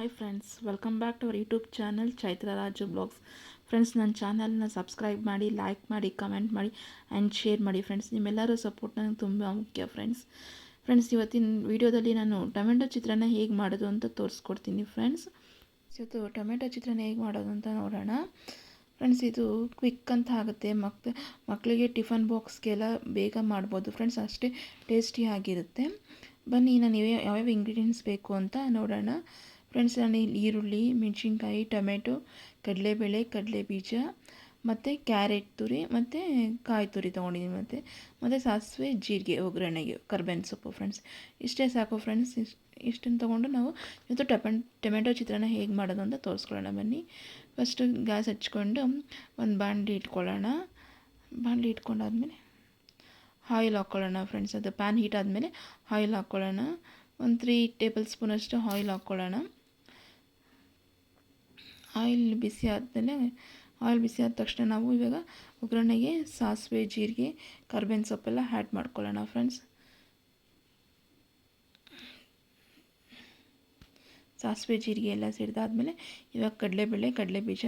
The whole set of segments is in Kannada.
Hi friends, welcome back to our YouTube channel Chaitra Raju blogs. Friends, ನನ್ನ ಚಾನಲ್ನ ಸಬ್ಸ್ಕ್ರೈಬ್ ಮಾಡಿ, ಲೈಕ್ ಮಾಡಿ, ಕಮೆಂಟ್ ಮಾಡಿ ಆ್ಯಂಡ್ ಶೇರ್ ಮಾಡಿ. ಫ್ರೆಂಡ್ಸ್, ನಿಮ್ಮೆಲ್ಲರೂ ಸಪೋರ್ಟ್ ನನಗೆ ತುಂಬ ಮುಖ್ಯ. ಫ್ರೆಂಡ್ಸ್ ಇವತ್ತಿನ ವಿಡಿಯೋದಲ್ಲಿ ನಾನು ಟೊಮೆಟೊ ಚಿತ್ರಾನ್ನ ಹೇಗೆ ಮಾಡೋದು ಅಂತ ತೋರಿಸ್ಕೊಡ್ತೀನಿ. ಫ್ರೆಂಡ್ಸ್, ಇವತ್ತು ಟೊಮೆಟೊ ಚಿತ್ರಾನ್ನ ಹೇಗೆ ಮಾಡೋದು ಅಂತ ನೋಡೋಣ. ಫ್ರೆಂಡ್ಸ್, ಇದು ಕ್ವಿಕ್ ಅಂತ ಆಗುತ್ತೆ. ಮಕ್ಕಳಿಗೆ ಟಿಫನ್ ಬಾಕ್ಸ್ಗೆಲ್ಲ ಬೇಗ ಮಾಡ್ಬೋದು. ಫ್ರೆಂಡ್ಸ್, ಅಷ್ಟೇ ಟೇಸ್ಟಿ ಆಗಿರುತ್ತೆ. ಬನ್ನಿ, ನಾನು ಯಾವ್ಯಾವ ಇಂಗ್ರೀಡಿಯೆಂಟ್ಸ್ ಬೇಕು ಅಂತ ನೋಡೋಣ. ಫ್ರೆಂಡ್ಸ್, ನಾನು ಈರುಳ್ಳಿ, ಮೆಣಸಿನ್ಕಾಯಿ, ಟೊಮೆಟೊ, ಕಡಲೆಬೇಳೆ, ಕಡಲೆಬೀಜ ಮತ್ತು ಕ್ಯಾರೆಟ್ ತುರಿ ಮತ್ತು ಕಾಯಿ ತುರಿ ತೊಗೊಂಡಿದ್ದೀನಿ. ಮತ್ತು ಸಾಸಿವೆ, ಜೀರಿಗೆ, ಒಗ್ಗರಣೆಗೆ ಕರ್ಬೇವಿನ ಸೊಪ್ಪು. ಫ್ರೆಂಡ್ಸ್, ಇಷ್ಟೇ ಸಾಕು. ಫ್ರೆಂಡ್ಸ್, ಇಷ್ಟನ್ನು ತೊಗೊಂಡು ನಾವು ಇವತ್ತು ಟೊಮೆಟೊ ಚಿತ್ರಾನ್ನ ಹೇಗೆ ಮಾಡೋದು ಅಂತ ತೋರಿಸ್ಕೊಳ್ಳೋಣ. ಬನ್ನಿ, ಫಸ್ಟು ಗ್ಯಾಸ್ ಹಚ್ಕೊಂಡು ಒಂದು ಬಾಣಲಿ ಇಟ್ಕೊಳ್ಳೋಣ. ಬಾಣಲಿ ಇಟ್ಕೊಂಡಾದ್ಮೇಲೆ ಆಯಿಲ್ ಹಾಕ್ಕೊಳ್ಳೋಣ. ಫ್ರೆಂಡ್ಸ್, ಅದು ಪ್ಯಾನ್ ಹೀಟ್ ಆದಮೇಲೆ ಆಯಿಲ್ ಹಾಕ್ಕೊಳ್ಳೋಣ. ಒಂದು 3 ಟೇಬಲ್ ಸ್ಪೂನಷ್ಟು ಆಯಿಲ್ ಹಾಕ್ಕೊಳ್ಳೋಣ. ಆಯಿಲ್ ಬಿಸಿ ಆದ ತಕ್ಷಣ ನಾವು ಇವಾಗ ಒಗ್ಗರಣೆಗೆ ಸಾಸಿವೆ, ಜೀರಿಗೆ, ಕರ್ಬೇವಿನ ಸೊಪ್ಪೆಲ್ಲ ಆ್ಯಡ್ ಮಾಡ್ಕೊಳ್ಳೋಣ. ಫ್ರೆಂಡ್ಸ್, ಸಾಸಿವೆ, ಜೀರಿಗೆ ಎಲ್ಲ ಸಿಡಿದಾದ್ಮೇಲೆ ಇವಾಗ ಕಡಲೆಬೇಳೆ, ಕಡಲೆಬೀಜ.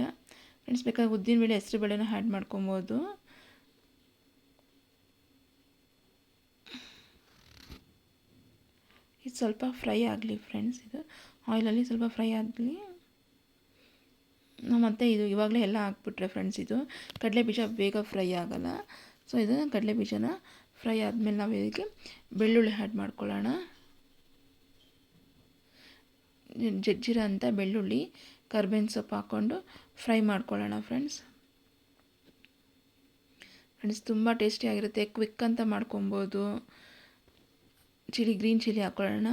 ಫ್ರೆಂಡ್ಸ್, ಬೇಕಾದ್ರೆ ಉದ್ದಿನಬೇಳೆ, ಹೆಸರುಬೇಳೆನ ಆ್ಯಡ್ ಮಾಡ್ಕೊಬೋದು. ಇದು ಸ್ವಲ್ಪ ಫ್ರೈ ಆಗಲಿ. ಫ್ರೆಂಡ್ಸ್, ಇದು ಆಯಿಲಲ್ಲಿ ಸ್ವಲ್ಪ ಫ್ರೈ ಆಗಲಿ. ಮತ್ತು ಇದು ಇವಾಗಲೇ ಎಲ್ಲ ಹಾಕ್ಬಿಟ್ರೆ ಫ್ರೆಂಡ್ಸ್, ಇದು ಕಡಲೆಬೀಜ ಬೇಗ ಫ್ರೈ ಆಗೋಲ್ಲ. ಸೊ ಇದನ್ನು ಕಡಲೆಬೀಜನ ಫ್ರೈ ಆದಮೇಲೆ ನಾವು ಇದಕ್ಕೆ ಬೆಳ್ಳುಳ್ಳಿ ಆ್ಯಡ್ ಮಾಡ್ಕೊಳ್ಳೋಣ. ಜಜ್ಜಿರೋ ಅಂಥ ಬೆಳ್ಳುಳ್ಳಿ, ಕರ್ಬೇವಿನ ಸೊಪ್ಪು ಹಾಕ್ಕೊಂಡು ಫ್ರೈ ಮಾಡ್ಕೊಳ್ಳೋಣ. ಫ್ರೆಂಡ್ಸ್, ತುಂಬ ಟೇಸ್ಟಿಯಾಗಿರುತ್ತೆ. ಕ್ವಿಕ್ ಅಂತ ಮಾಡ್ಕೊಬೋದು. ಗ್ರೀನ್ ಚಿಲ್ಲಿ ಹಾಕ್ಕೊಳ್ಳೋಣ.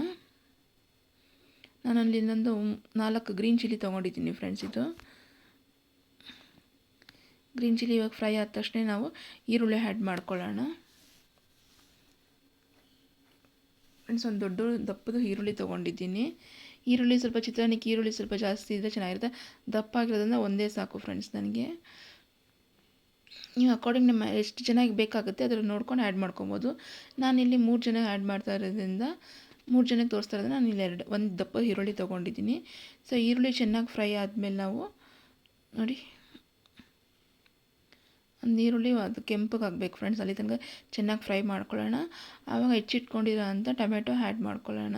ನಾನಲ್ಲಿ ಇನ್ನೊಂದು 4 ಗ್ರೀನ್ ಚಿಲ್ಲಿ ತೊಗೊಂಡಿದ್ದೀನಿ. ಫ್ರೆಂಡ್ಸ್, ಇದು ಗ್ರೀನ್ ಚಿಲ್ಲಿ ಇವಾಗ ಫ್ರೈ ಆದ ತಕ್ಷಣ ನಾವು ಈರುಳ್ಳಿ ಆ್ಯಡ್ ಮಾಡ್ಕೊಳ್ಳೋಣ. ಫ್ರೆಂಡ್ಸ್, ಒಂದು ದಪ್ಪದ ಈರುಳ್ಳಿ ತೊಗೊಂಡಿದ್ದೀನಿ. ಈರುಳ್ಳಿ ಸ್ವಲ್ಪ ಚಿತ್ರಾನ್ನಕ್ಕೆ ಈರುಳ್ಳಿ ಸ್ವಲ್ಪ ಜಾಸ್ತಿ ಇದ್ದರೆ ಚೆನ್ನಾಗಿರುತ್ತೆ. ದಪ್ಪ ಆಗಿರೋದ್ರಿಂದ ಒಂದೇ ಸಾಕು. ಫ್ರೆಂಡ್ಸ್, ನನಗೆ ನೀವು ಅಕಾರ್ಡಿಂಗ್ ನಮ್ಮ ಎಷ್ಟು ಚೆನ್ನಾಗಿ ಬೇಕಾಗುತ್ತೆ ಅದನ್ನು ನೋಡ್ಕೊಂಡು ಆ್ಯಡ್ ಮಾಡ್ಕೊಬೋದು. ನಾನಿಲ್ಲಿ 3 ಜನ ಆ್ಯಡ್ ಮಾಡ್ತಾ ಇರೋದ್ರಿಂದ 3 ಜನಕ್ಕೆ ತೋರಿಸ್ತಾ ಇರೋದ್ರಿಂದ ನಾನು ಇಲ್ಲಿ ಒಂದು ದಪ್ಪ ಈರುಳ್ಳಿ ತೊಗೊಂಡಿದ್ದೀನಿ. ಸೊ ಈರುಳ್ಳಿ ಚೆನ್ನಾಗಿ ಫ್ರೈ ಆದಮೇಲೆ ನಾವು ನೋಡಿ ಒಂದು ಈರುಳ್ಳಿ ಅದು ಕೆಂಪಗೆ ಆಗಬೇಕು. ಫ್ರೆಂಡ್ಸ್, ಅಲ್ಲಿ ತನಕ ಚೆನ್ನಾಗಿ ಫ್ರೈ ಮಾಡ್ಕೊಳ್ಳೋಣ. ಆವಾಗ ಹೆಚ್ಚಿಟ್ಕೊಂಡಿರೋ ಅಂಥ ಟೊಮೆಟೊ ಆ್ಯಡ್ ಮಾಡ್ಕೊಳ್ಳೋಣ.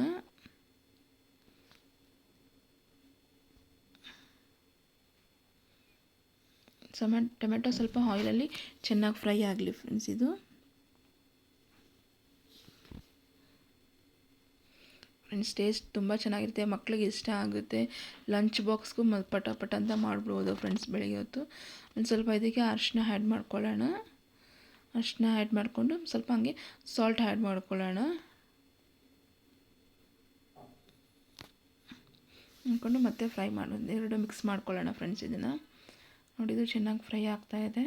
ಟೊಮೆಟೊ ಸ್ವಲ್ಪ ಆಯಿಲಲ್ಲಿ ಚೆನ್ನಾಗಿ ಫ್ರೈ ಆಗಲಿ. ಫ್ರೆಂಡ್ಸ್, ಇದು ಟೇಸ್ಟ್ ತುಂಬ ಚೆನ್ನಾಗಿರುತ್ತೆ. ಮಕ್ಕಳಿಗೆ ಇಷ್ಟ ಆಗುತ್ತೆ. ಲಂಚ್ ಬಾಕ್ಸ್ಗೂ ಪಟ ಅಂತ ಮಾಡ್ಬಿಡ್ಬೋದು. ಫ್ರೆಂಡ್ಸ್, ಬೆಳಿಗ್ಗೆ ಹೊತ್ತು ಒಂದು ಸ್ವಲ್ಪ ಇದಕ್ಕೆ ಅರಿಶಿನ ಆ್ಯಡ್ ಮಾಡ್ಕೊಳ್ಳೋಣ. ಅರಿಶಿನ ಆ್ಯಡ್ ಮಾಡಿಕೊಂಡು ಸ್ವಲ್ಪ ಹಂಗೆ ಸಾಲ್ಟ್ ಆ್ಯಡ್ ಮಾಡ್ಕೊಳ್ಳೋಣ. ಅಂದ್ಕೊಂಡು ಮತ್ತೆ ಫ್ರೈ ಮಾಡೋದು, ಎರಡು ಮಿಕ್ಸ್ ಮಾಡ್ಕೊಳ್ಳೋಣ. ಫ್ರೆಂಡ್ಸ್, ಇದನ್ನು ನೋಡಿದ್ದು ಚೆನ್ನಾಗಿ ಫ್ರೈ ಆಗ್ತಾಯಿದೆ.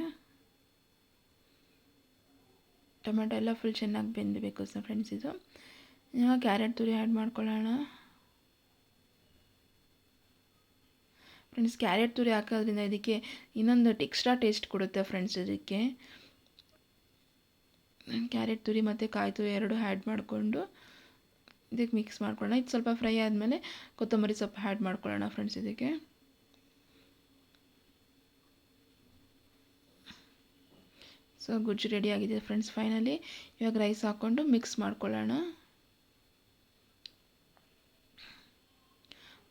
ಟೊಮೆಟೊ ಎಲ್ಲ ಫುಲ್ ಚೆನ್ನಾಗಿ ಬೆಂದಬೇಕು. ಸೊ ಫ್ರೆಂಡ್ಸ್, ಇದು ಇವಾಗ ಕ್ಯಾರೆಟ್ ತುರಿ ಆ್ಯಡ್ ಮಾಡ್ಕೊಳ್ಳೋಣ. ಫ್ರೆಂಡ್ಸ್, ಕ್ಯಾರೆಟ್ ತುರಿ ಹಾಕೋದ್ರಿಂದ ಇದಕ್ಕೆ ಇನ್ನೊಂದು ಎಕ್ಸ್ಟ್ರಾ ಟೇಸ್ಟ್ ಕೊಡುತ್ತೆ. ಫ್ರೆಂಡ್ಸ್, ಇದಕ್ಕೆ ಕ್ಯಾರೆಟ್ ತುರಿ ಮತ್ತು ಕಾಯಿ ತುರಿ ಎರಡು ಆ್ಯಡ್ ಮಾಡಿಕೊಂಡು ಇದಕ್ಕೆ ಮಿಕ್ಸ್ ಮಾಡ್ಕೊಳ್ಳೋಣ. ಇದು ಸ್ವಲ್ಪ ಫ್ರೈ ಆದಮೇಲೆ ಕೊತ್ತಂಬರಿ ಸೊಪ್ಪು ಆ್ಯಡ್ ಮಾಡ್ಕೊಳ್ಳೋಣ. ಫ್ರೆಂಡ್ಸ್, ಇದಕ್ಕೆ ಸೊ ಗುಜ್ಜು ರೆಡಿ ಆಗಿದೆ. ಫ್ರೆಂಡ್ಸ್, ಫೈನಲಿ ಇವಾಗ ರೈಸ್ ಹಾಕ್ಕೊಂಡು ಮಿಕ್ಸ್ ಮಾಡ್ಕೊಳ್ಳೋಣ.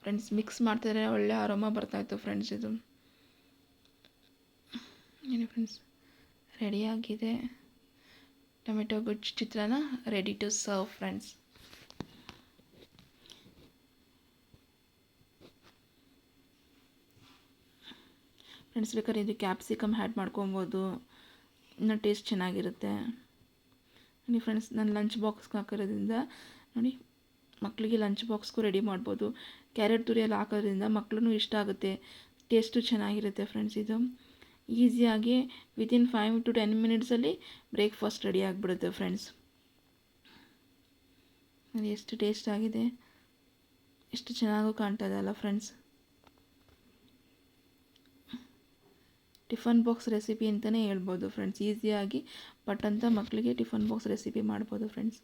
ಫ್ರೆಂಡ್ಸ್, ಮಿಕ್ಸ್ ಮಾಡ್ತಿದ್ರೆ ಒಳ್ಳೆ ಅರೋಮಾ ಬರ್ತಾಯಿತ್ತು. ಫ್ರೆಂಡ್ಸ್, ಇದು ಏನು ಫ್ರೆಂಡ್ಸ್, ರೆಡಿಯಾಗಿದೆ. ಟೊಮೆಟೊ ಗೊಜ್ಜು ಚಿತ್ರಾನ್ನ ರೆಡಿ ಟು ಸರ್ವ್. ಫ್ರೆಂಡ್ಸ್, ಬೇಕಾದ್ರೆ ಇದು ಕ್ಯಾಪ್ಸಿಕಮ್ ಆ್ಯಡ್ ಮಾಡ್ಕೊಬೋದು. ಇನ್ನೂ ಟೇಸ್ಟ್ ಚೆನ್ನಾಗಿರುತ್ತೆ. ನೋಡಿ ಫ್ರೆಂಡ್ಸ್, ನಾನು ಲಂಚ್ ಬಾಕ್ಸ್ಗೆ ಹಾಕಿರೋದ್ರಿಂದ ನೋಡಿ ಮಕ್ಕಳಿಗೆ ಲಂಚ್ ಬಾಕ್ಸ್ಗೂ ರೆಡಿ ಮಾಡ್ಬೋದು. ಕ್ಯಾರೆಟ್ ತುರಿ ಎಲ್ಲ ಹಾಕೋದ್ರಿಂದ ಮಕ್ಕಳು ಇಷ್ಟ ಆಗುತ್ತೆ. ಟೇಸ್ಟು ಚೆನ್ನಾಗಿರುತ್ತೆ. ಫ್ರೆಂಡ್ಸ್, ಇದು ಈಸಿಯಾಗಿ ವಿತಿನ್ 5 to 10 ಮಿನಿಟ್ಸಲ್ಲಿ ಬ್ರೇಕ್ಫಾಸ್ಟ್ ರೆಡಿ ಆಗಿಬಿಡುತ್ತೆ. ಫ್ರೆಂಡ್ಸ್, ಅದು ಎಷ್ಟು ಟೇಸ್ಟ್ ಆಗಿದೆ, ಎಷ್ಟು ಚೆನ್ನಾಗೂ ಕಾಣ್ತದೆ ಅಲ್ಲ. ಫ್ರೆಂಡ್ಸ್, ಟಿಫನ್ ಬಾಕ್ಸ್ ರೆಸಿಪಿ ಅಂತಲೇ ಹೇಳ್ಬೋದು. ಫ್ರೆಂಡ್ಸ್, ಈಸಿಯಾಗಿ ಅಂತ ಮಕ್ಕಳಿಗೆ ಟಿಫನ್ ಬಾಕ್ಸ್ ರೆಸಿಪಿ ಮಾಡ್ಬೋದು. ಫ್ರೆಂಡ್ಸ್,